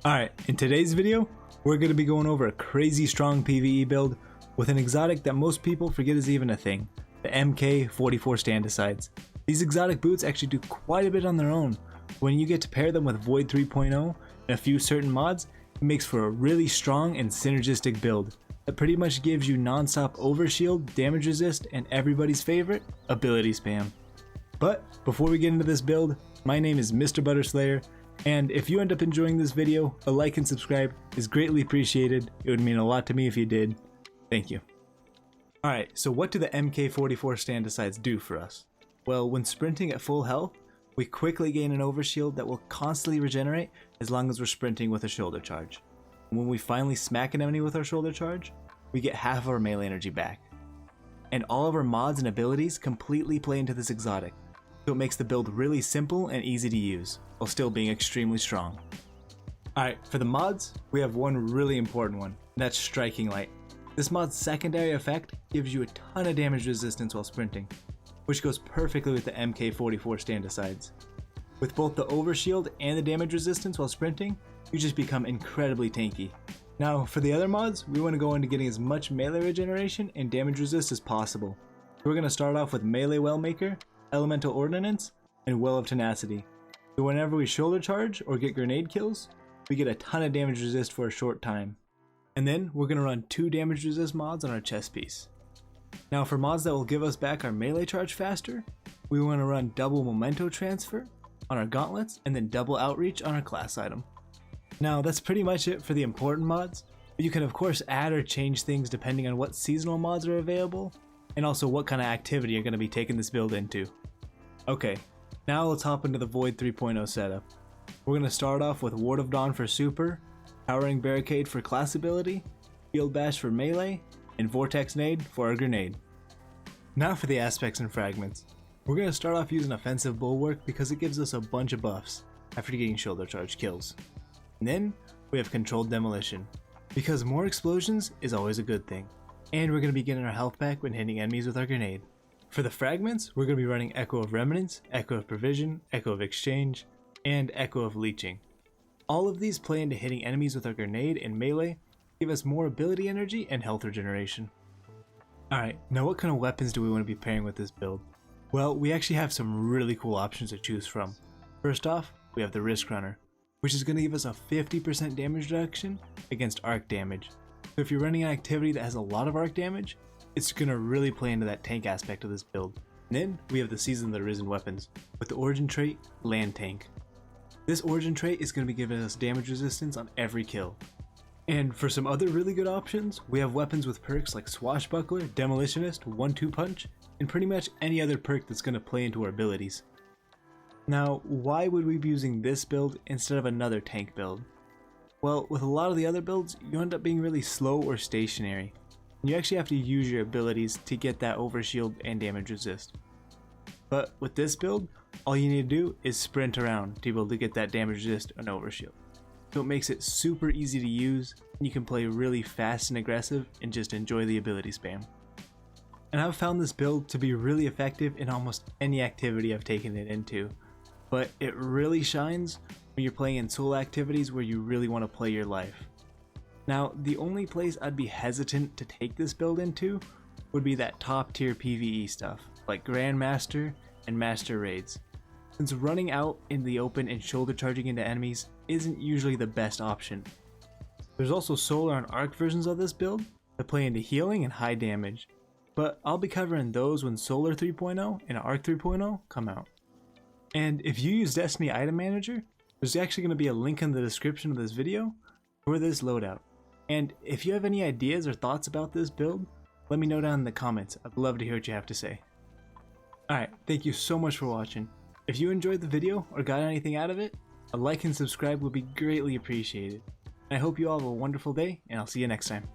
Alright, in today's video, we're going to be going over a crazy strong PvE build with an exotic that most people forget is even a thing, the MK44 Standicides. These exotic boots actually do quite a bit on their own. When you get to pair them with Void 3.0 and a few certain mods, it makes for a really strong and synergistic build that pretty much gives you non-stop overshield, damage resist, and everybody's favorite, ability spam. But before we get into this build, my name is Mr. Butterslayer, and if you end up enjoying this video, a like and subscribe is greatly appreciated. It would mean a lot to me if you did. Thank you. Alright, so what do the MK44 Standicides do for us? Well, when sprinting at full health, we quickly gain an overshield that will constantly regenerate as long as we're sprinting with a shoulder charge. When we finally smack an enemy with our shoulder charge, we get half of our melee energy back. And all of our mods and abilities completely play into this exotic, so it makes the build really simple and easy to use, while still being extremely strong. Alright, for the mods, we have one really important one, and that's Striking Light. This mod's secondary effect gives you a ton of damage resistance while sprinting, which goes perfectly with the MK44 Standicides. With both the overshield and the damage resistance while sprinting, you just become incredibly tanky. Now, for the other mods, we want to go into getting as much melee regeneration and damage resist as possible. So we're going to start off with Melee Wellmaker, Elemental Ordnance, and Well of Tenacity. So whenever we shoulder charge or get grenade kills, we get a ton of damage resist for a short time. And then we're going to run 2 damage resist mods on our chest piece. Now for mods that will give us back our melee charge faster, we want to run double Memento Transfer on our gauntlets and then double Outreach on our class item. Now that's pretty much it for the important mods, but you can of course add or change things depending on what seasonal mods are available and also what kind of activity you're going to be taking this build into. Okay, now let's hop into the Void 3.0 setup. We're going to start off with Ward of Dawn for super, Towering Barricade for class ability, Field Bash for melee, and Vortex Nade for our grenade. Now for the aspects and fragments. We're going to start off using Offensive Bulwark because it gives us a bunch of buffs after getting shoulder charge kills. And then we have Controlled Demolition, because more explosions is always a good thing. And we're going to be getting our health back when hitting enemies with our grenade. For the fragments, we're going to be running Echo of Remnants, Echo of Provision, Echo of Exchange, and Echo of Leeching. All of these play into hitting enemies with our grenade and melee, give us more ability energy and health regeneration. Alright, now what kind of weapons do we want to be pairing with this build? Well, we actually have some really cool options to choose from. First off, we have the Risk Runner, which is going to give us a 50% damage reduction against arc damage. So if you're running an activity that has a lot of arc damage, it's going to really play into that tank aspect of this build. And then we have the Season of the Risen weapons, with the origin trait, Land Tank. This origin trait is going to be giving us damage resistance on every kill. And for some other really good options, we have weapons with perks like Swashbuckler, Demolitionist, 1-2 Punch, and pretty much any other perk that's going to play into our abilities. Now, why would we be using this build instead of another tank build? Well, with a lot of the other builds, you end up being really slow or stationary. You actually have to use your abilities to get that overshield and damage resist. But with this build, all you need to do is sprint around to be able to get that damage resist and overshield. So it makes it super easy to use, and you can play really fast and aggressive and just enjoy the ability spam. And I've found this build to be really effective in almost any activity I've taken it into, but it really shines when you're playing in solo activities where you really want to play your life. Now, the only place I'd be hesitant to take this build into would be that top tier PvE stuff, like Grandmaster and Master Raids, since running out in the open and shoulder charging into enemies isn't usually the best option. There's also solar and arc versions of this build that play into healing and high damage, but I'll be covering those when Solar 3.0 and Arc 3.0 come out. And if you use Destiny Item Manager, there's actually going to be a link in the description of this video for this loadout. And if you have any ideas or thoughts about this build, let me know down in the comments. I'd love to hear what you have to say. Alright, thank you so much for watching. If you enjoyed the video or got anything out of it, a like and subscribe would be greatly appreciated. I hope you all have a wonderful day, and I'll see you next time.